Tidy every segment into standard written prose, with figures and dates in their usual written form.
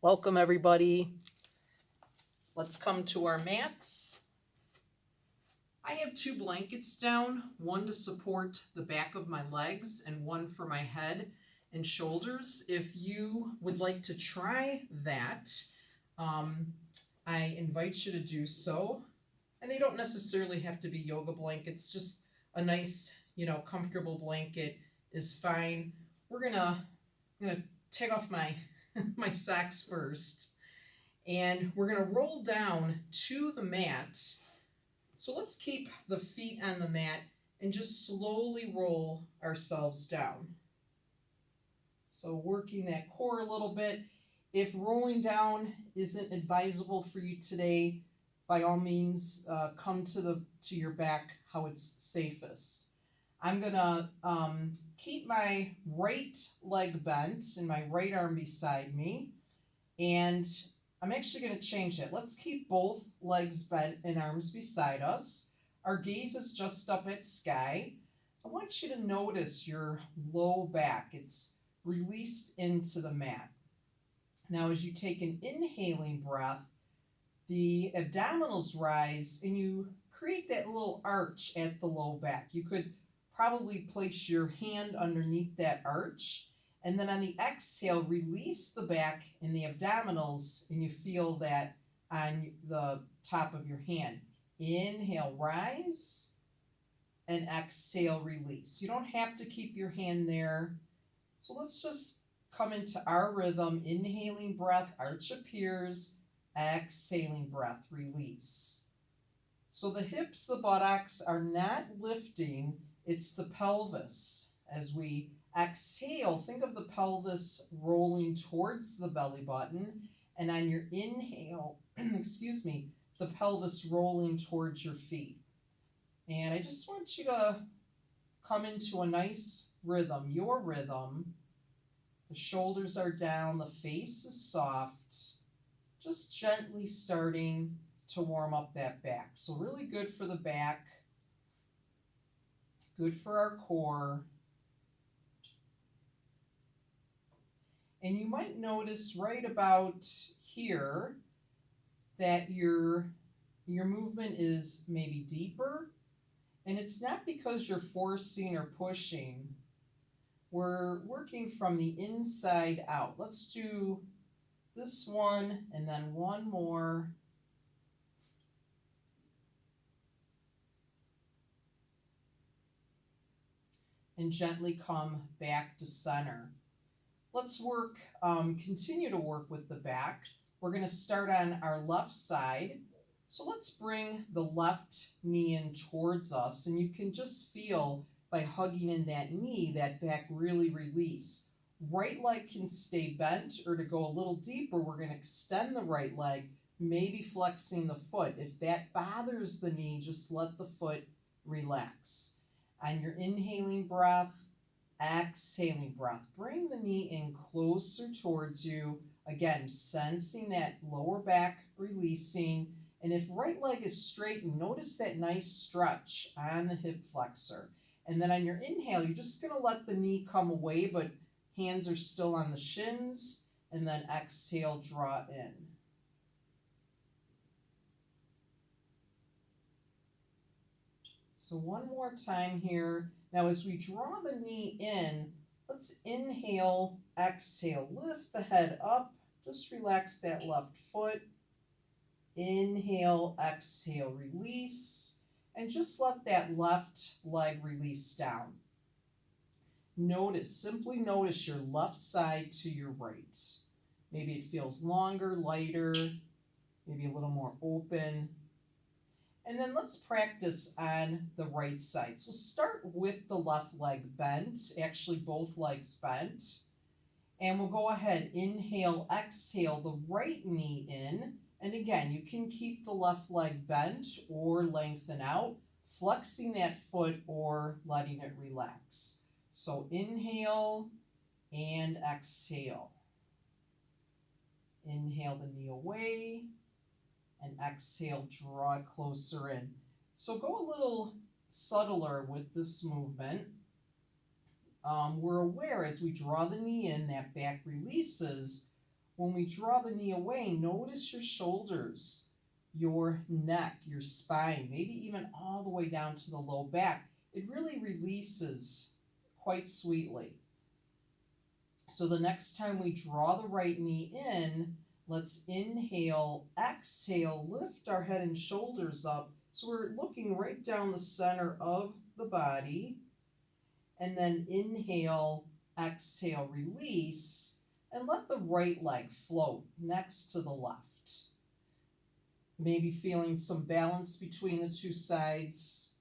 Welcome everybody. Let's come to our mats. I have two blankets down, one to support the back of my legs and one for my head and shoulders. If you would like to try that, um, I invite you to do so. And they don't necessarily have to be yoga blankets, just a nice, comfortable blanket is fine. We're gonna take off my my socks first, and we're gonna roll down to the mat. So let's keep the feet on the mat and just slowly roll ourselves down. So working that core a little bit. If rolling down isn't advisable for you today, by all means, come to your back how it's safest. I'm gonna keep my right leg bent and my right arm beside me, and I'm actually going to change it. Let's keep both legs bent and arms beside us. Our gaze is just up at sky. I want you to notice your low back. It's released into the mat. Now, as you take an inhaling breath, the abdominals rise and you create that little arch at the low back. You could probably place your hand underneath that arch, and then on the exhale, release the back and the abdominals, and you feel that on the top of your hand. Inhale, rise, and exhale, release. You don't have to keep your hand there. So let's just come into our rhythm. Inhaling breath, arch appears. Exhaling breath, release. So the hips, the buttocks are not lifting, it's the pelvis. As we exhale, think of the pelvis rolling towards the belly button, and on your inhale, the pelvis rolling towards your feet. And I just want you to come into a nice rhythm, your rhythm. The shoulders are down, the face is soft. Just gently starting to warm up that back. So really good for the back, good for our core. And you might notice right about here that your movement is maybe deeper, and it's not because you're forcing or pushing. We're working from the inside out. Let's do this one and then one more. And gently come back to center. Let's continue to work with the back. We're going to start on our left side. So let's bring the left knee in towards us, and you can just feel by hugging in that knee, that back really release. Right leg can stay bent, or to go a little deeper, we're going to extend the right leg, maybe flexing the foot. If that bothers the knee, just let the foot relax. On your inhaling breath, exhaling breath, bring the knee in closer towards you. Again, sensing that lower back releasing. And if right leg is straightened, notice that nice stretch on the hip flexor. And then on your inhale, you're just going to let the knee come away, but hands are still on the shins. And then exhale, draw in. So one more time here. Now as we draw the knee in, let's inhale, exhale, lift the head up, just relax that left foot. Inhale, exhale, release, and just let that left leg release down. Simply notice your left side to your right. Maybe it feels longer, lighter, maybe a little more open. And then let's practice on the right side. So start with the left leg bent, actually both legs bent. And we'll go ahead, inhale, exhale, the right knee in. And again, you can keep the left leg bent or lengthen out, flexing that foot or letting it relax. So inhale and exhale. Inhale the knee away. And exhale, draw it closer in. So go a little subtler with this movement. We're aware as we draw the knee in, that back releases. When we draw the knee away, notice your shoulders, your neck, your spine, maybe even all the way down to the low back. It really releases quite sweetly. So the next time we draw the right knee in, let's inhale, exhale, lift our head and shoulders up. So we're looking right down the center of the body. And then inhale, exhale, release, and let the right leg float next to the left. Maybe feeling some balance between the two sides.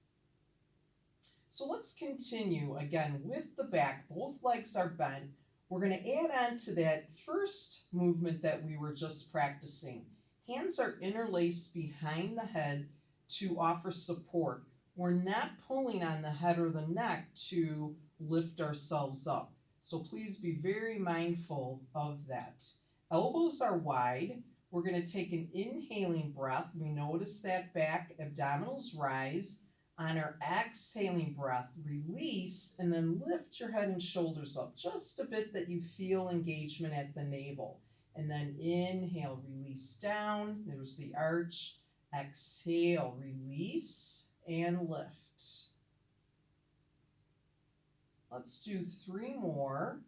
So let's continue again with the back. Both legs are bent. We're going to add on to that first movement that we were just practicing. Hands are interlaced behind the head to offer support. We're not pulling on the head or the neck to lift ourselves up. So please be very mindful of that. Elbows are wide. We're going to take an inhaling breath. We notice that back abdominals rise. On our exhaling breath, release, and then lift your head and shoulders up just a bit that you feel engagement at the navel. And then inhale, release down. There's the arch. Exhale, release, and lift. Let's do 3 more.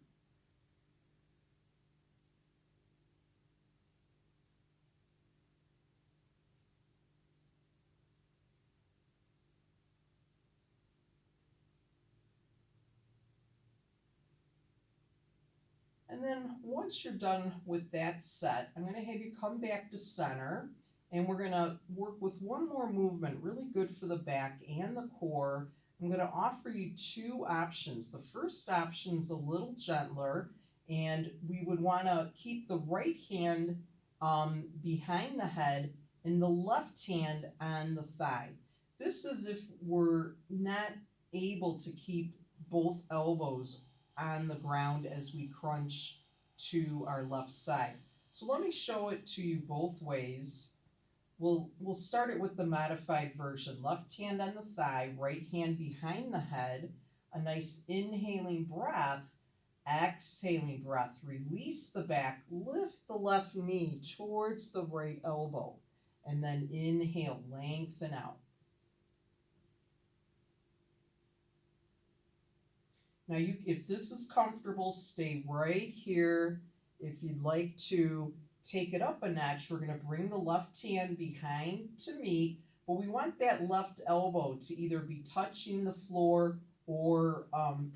And then once you're done with that set, I'm going to have you come back to center, and we're going to work with one more movement, really good for the back and the core. I'm going to offer you 2 options. The first option is a little gentler, and we would want to keep the right hand behind the head and the left hand on the thigh. This is if we're not able to keep both elbows on the ground as we crunch to our left side. So let me show it to you both ways. We'll start it with the modified version. Left hand on the thigh, right hand behind the head. A nice inhaling breath, exhaling breath. Release the back, lift the left knee towards the right elbow. And then inhale, lengthen out. Now, if this is comfortable, stay right here. If you'd like to take it up a notch, we're going to bring the left hand behind to meet, but we want that left elbow to either be touching the floor or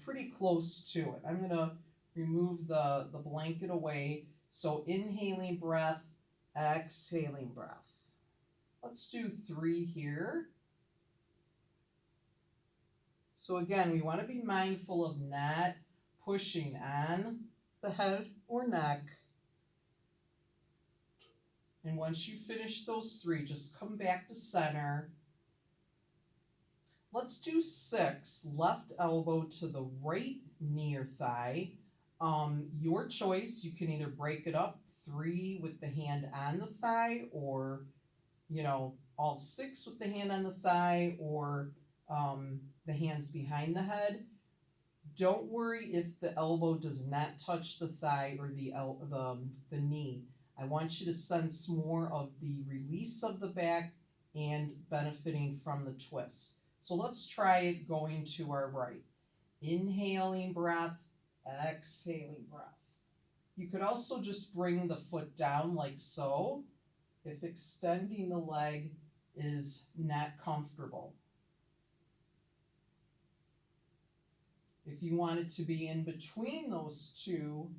pretty close to it. I'm going to remove the blanket away. So inhaling breath, exhaling breath. Let's do 3 here. So again, we want to be mindful of not pushing on the head or neck. And once you finish those 3, just come back to center. Let's do 6, left elbow to the right knee or thigh. Your choice, you can either break it up 3 with the hand on the thigh, or, all 6 with the hand on the thigh, or the hands behind the head. Don't worry if the elbow does not touch the thigh or the knee. I want you to sense more of the release of the back and benefiting from the twist. So let's try it going to our right. Inhaling breath, exhaling breath. You could also just bring the foot down like so if extending the leg is not comfortable. If you wanted to be in between those 2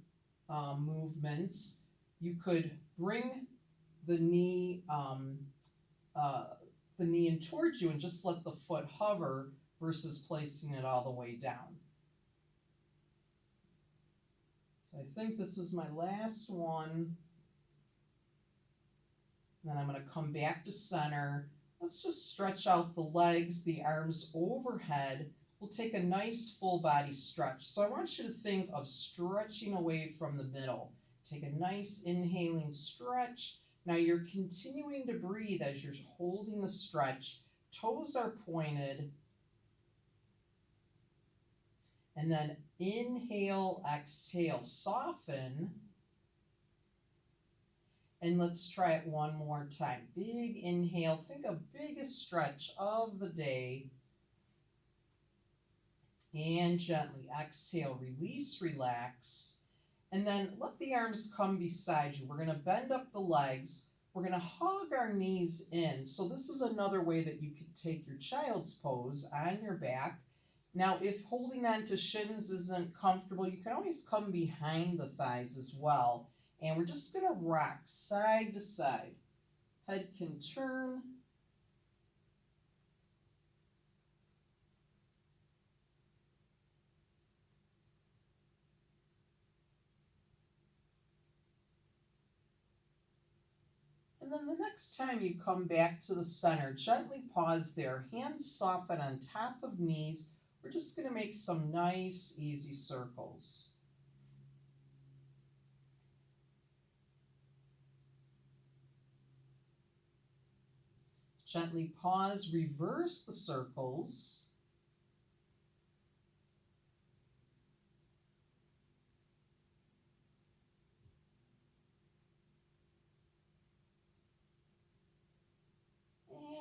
movements, you could bring the knee in towards you and just let the foot hover versus placing it all the way down. So I think this is my last one. Then I'm going to come back to center. Let's just stretch out the legs, the arms overhead. We'll take a nice full body stretch. So I want you to think of stretching away from the middle. Take a nice inhaling stretch. Now you're continuing to breathe as you're holding the stretch. Toes are pointed. And then inhale, exhale, soften. And let's try it one more time. Big inhale. Think of biggest stretch of the day. And gently exhale, release, relax. And then let the arms come beside you. We're going to bend up the legs. We're going to hug our knees in. So this is another way that you could take your child's pose on your back. Now, if holding on to shins isn't comfortable, you can always come behind the thighs as well. And we're just going to rock side to side. Head can turn. And then the next time you come back to the center, gently pause there. Hands soften on top of knees. We're just going to make some nice, easy circles. Gently pause, reverse the circles.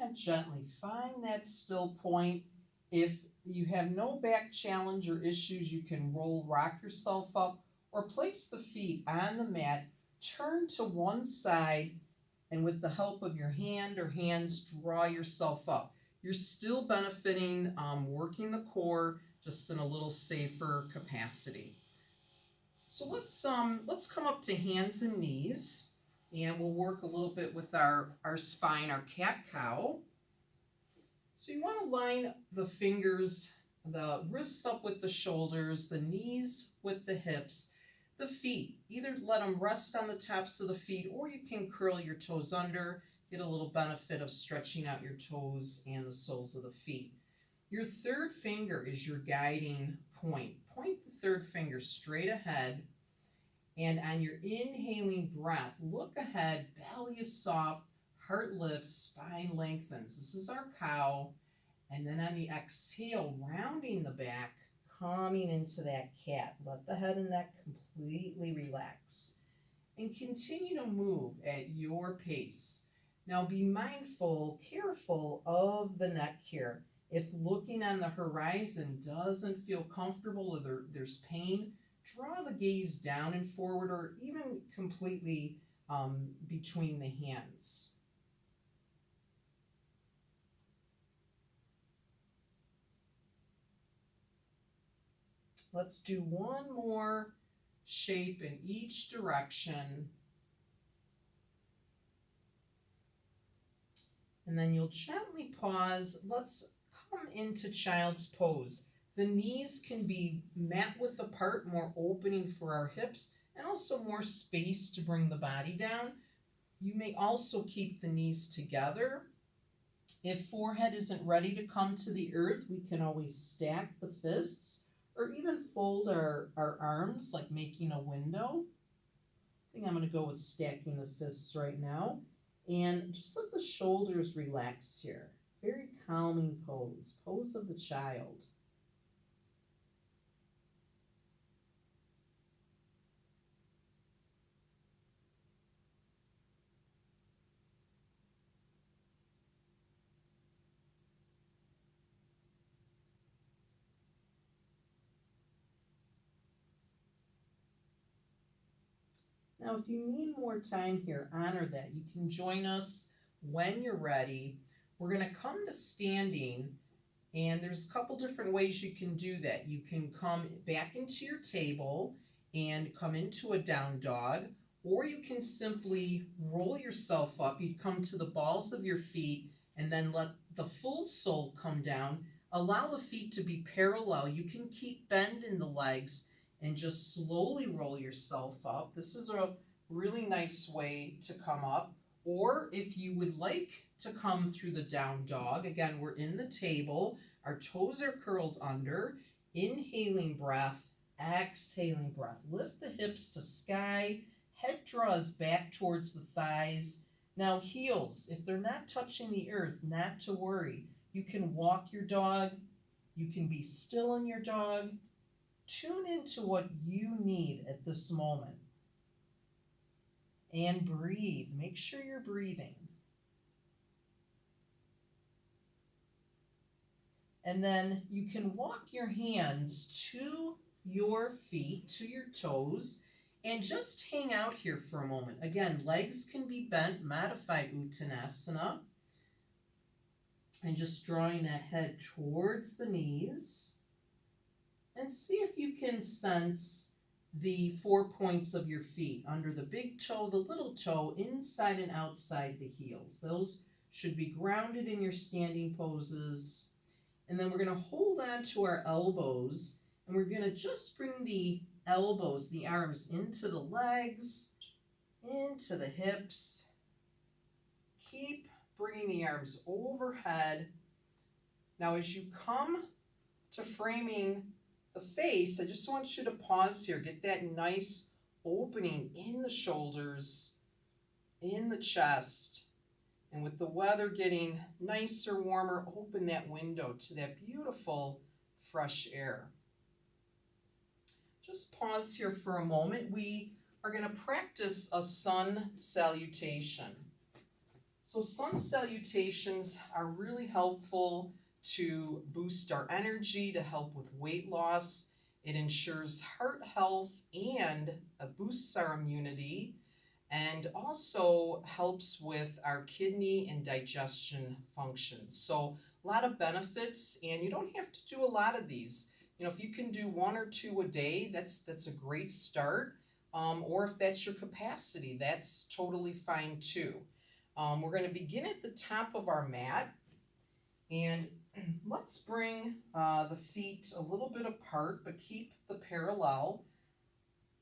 And gently find that still point. If you have no back challenge or issues, you can rock yourself up or place the feet on the mat, turn to one side, and with the help of your hand or hands, draw yourself up. You're still benefiting working the core, just in a little safer capacity. So let's come up to hands and knees, and we'll work a little bit with our spine, our cat-cow. So you want to line the fingers, the wrists up with the shoulders, the knees with the hips, the feet. Either let them rest on the tops of the feet, or you can curl your toes under, get a little benefit of stretching out your toes and the soles of the feet. Your third finger is your guiding point. Point the third finger straight ahead, and on your inhaling breath, look ahead, belly is soft, heart lifts, spine lengthens. This is our cow. And then on the exhale, rounding the back, coming into that cat. Let the head and neck completely relax. And continue to move at your pace. Now be mindful, careful of the neck here. If looking on the horizon doesn't feel comfortable or there's pain, draw the gaze down and forward, or even completely between the hands. Let's do one more shape in each direction. And then you'll gently pause. Let's come into child's pose. The knees can be mat width apart, more opening for our hips, and also more space to bring the body down. You may also keep the knees together. If forehead isn't ready to come to the earth, we can always stack the fists or even fold our arms, like making a window. I think I'm going to go with stacking the fists right now. And just let the shoulders relax here. Very calming pose, pose of the child. Now, if you need more time here, honor that. You can join us when you're ready. We're going to come to standing, and there's a couple different ways you can do that. You can come back into your table and come into a down dog, or you can simply roll yourself up. You come to the balls of your feet and then let the full sole come down. Allow the feet to be parallel. You can keep bend in the legs and just slowly roll yourself up. This is a really nice way to come up. Or if you would like to come through the down dog, again, we're in the table, our toes are curled under, inhaling breath, exhaling breath. Lift the hips to sky, head draws back towards the thighs. Now heels, if they're not touching the earth, not to worry. You can walk your dog, you can be still in your dog. Tune into what you need at this moment. And breathe. Make sure you're breathing. And then you can walk your hands to your feet, to your toes, and just hang out here for a moment. Again, legs can be bent, modified Uttanasana. And just drawing that head towards the knees. And see if you can sense the 4 points of your feet, under the big toe, the little toe, inside and outside the heels. Those should be grounded in your standing poses. And then we're going to hold on to our elbows, and we're going to just bring the elbows, the arms, into the legs, into the hips. Keep bringing the arms overhead. Now as you come to framing the face, I just want you to pause here. Get that nice opening in the shoulders, in the chest. And with the weather getting nicer, warmer, open that window to that beautiful fresh air. Just pause here for a moment. We are going to practice a sun salutation. So sun salutations are really helpful to boost our energy, to help with weight loss. It ensures heart health and boosts our immunity, and also helps with our kidney and digestion functions. So a lot of benefits, and you don't have to do a lot of these. You know, if you can do 1 or 2 a day, that's a great start. Or if that's your capacity, that's totally fine too. We're going to begin at the top of our mat, and let's bring the feet a little bit apart, but keep the parallel.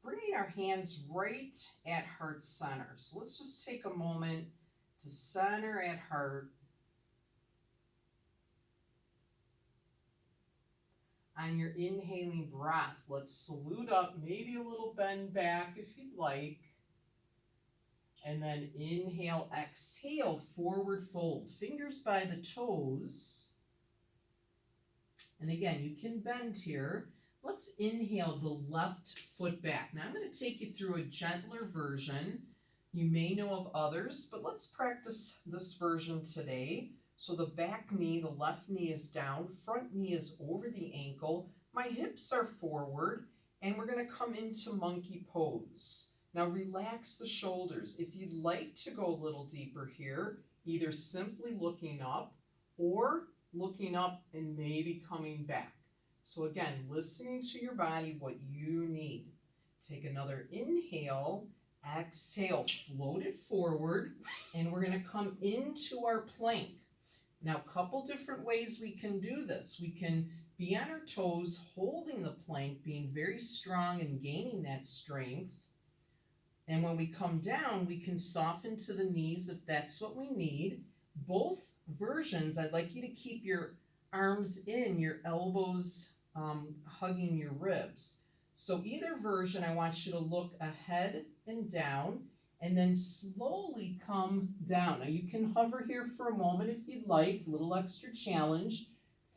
Bringing our hands right at heart center. So let's just take a moment to center at heart. On your inhaling breath, let's salute up, maybe a little bend back if you'd like. And then inhale, exhale, forward fold. Fingers by the toes. And again, you can bend here. Let's inhale the left foot back. Now I'm going to take you through a gentler version. You may know of others, but let's practice this version today. So the back knee, the left knee is down, front knee is over the ankle. My hips are forward, and we're going to come into monkey pose. Now relax the shoulders. If you'd like to go a little deeper here, either simply looking up or looking up and maybe coming back. So again, listening to your body, what you need. Take another inhale, exhale, float it forward, and we're going to come into our plank. Now, a couple different ways we can do this. We can be on our toes, holding the plank, being very strong and gaining that strength. And when we come down, we can soften to the knees if that's what we need. Both versions, I'd like you to keep your arms in, your elbows hugging your ribs. So either version, I want you to look ahead and down, and then slowly come down. Now you can hover here for a moment if you'd like, a little extra challenge.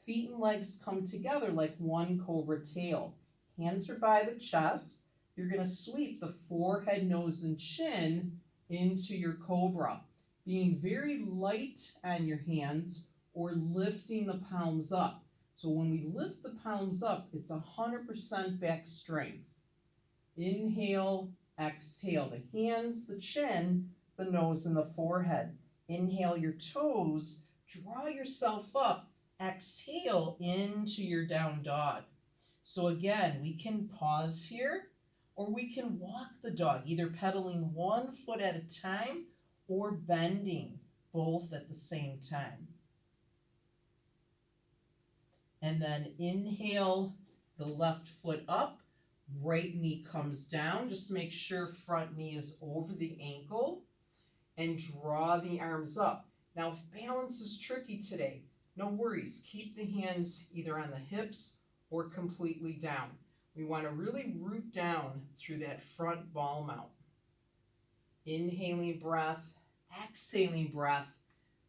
Feet and legs come together like one cobra tail. Hands are by the chest. You're going to sweep the forehead, nose, and chin into your cobra, being very light on your hands or lifting the palms up. So when we lift the palms up, it's 100% back strength. Inhale, exhale. The hands, the chin, the nose, and the forehead. Inhale your toes, draw yourself up. Exhale into your down dog. So again, we can pause here, or we can walk the dog, either pedaling one foot at a time or bending both at the same time. And then inhale the left foot up, right knee comes down. Just make sure front knee is over the ankle, and draw the arms up. Now, if balance is tricky today, no worries. Keep the hands either on the hips or completely down. We want to really root down through that front ball mount. Inhaling breath, exhaling breath.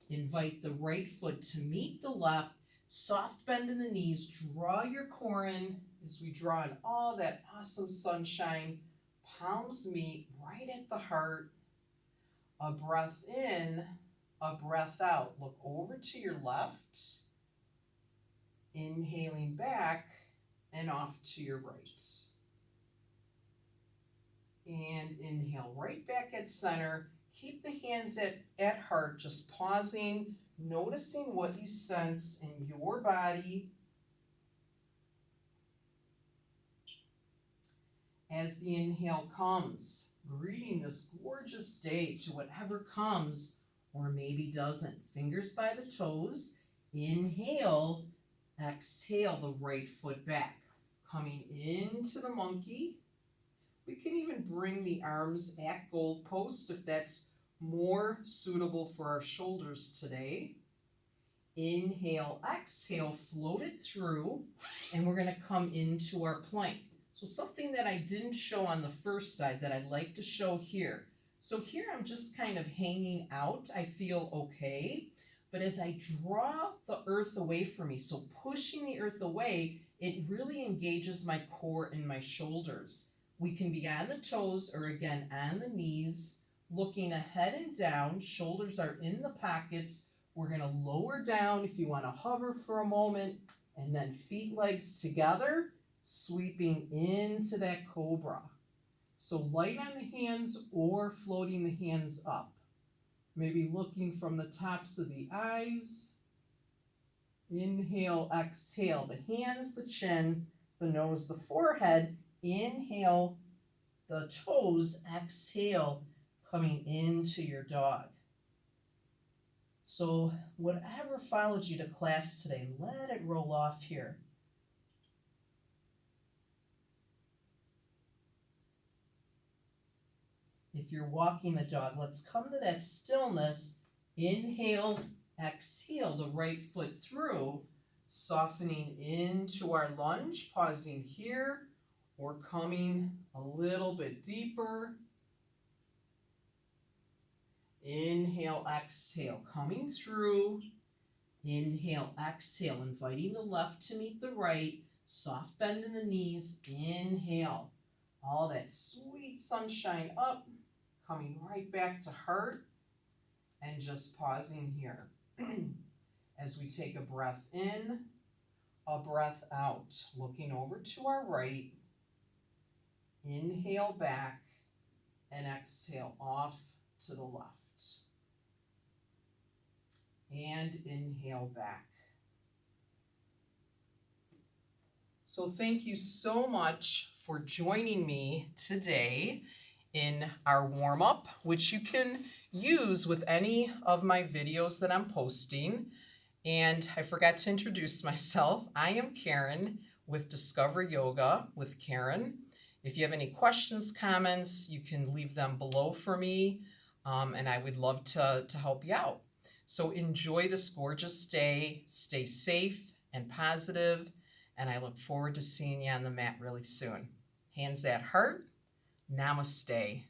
Invite the right foot to meet the left. Soft bend in the knees. Draw your core in as we draw in all that awesome sunshine. Palms meet right at the heart. A breath in, a breath out. Look over to your left, inhaling back and off to your right. And inhale right back at center. Keep the hands at heart, just pausing, noticing what you sense in your body. As the inhale comes, greeting this gorgeous day to whatever comes or maybe doesn't. Fingers by the toes. Inhale, exhale the right foot back. Coming into the monkey. We can even bring the arms at goal post if that's more suitable for our shoulders today. Inhale, exhale, float it through, and we're going to come into our plank. So something that I didn't show on the first side that I'd like to show here. So here I'm just kind of hanging out. I feel okay. But as I draw the earth away from me, so pushing the earth away, it really engages my core and my shoulders. We can be on the toes or again on the knees, looking ahead and down. Shoulders are in the pockets. We're going to lower down if you want to hover for a moment, and then feet, legs together, sweeping into that cobra. So light on the hands or floating the hands up. Maybe looking from the tops of the eyes. Inhale, exhale, the hands, the chin, the nose, the forehead. Inhale, the toes, exhale, coming into your dog. So whatever followed you to class today, let it roll off here. If you're walking the dog, let's come to that stillness. Inhale, exhale, the right foot through, softening into our lunge, pausing here or coming a little bit deeper. Inhale, exhale, coming through. Inhale, exhale, inviting the left to meet the right. Soft bend in the knees. Inhale, all that sweet sunshine up, coming right back to heart, and just pausing here as we take a breath in, a breath out, looking over to our right. Inhale back and exhale off to the left. And inhale back. So thank you so much for joining me today in our warm-up, which you can use with any of my videos that I'm posting. And I forgot to introduce myself. I am Karen with Discover Yoga with Karen. If you have any questions, comments, you can leave them below for me, and I would love to help you out. So enjoy this gorgeous day, stay safe and positive, and I look forward to seeing you on the mat really soon. Hands at heart, namaste.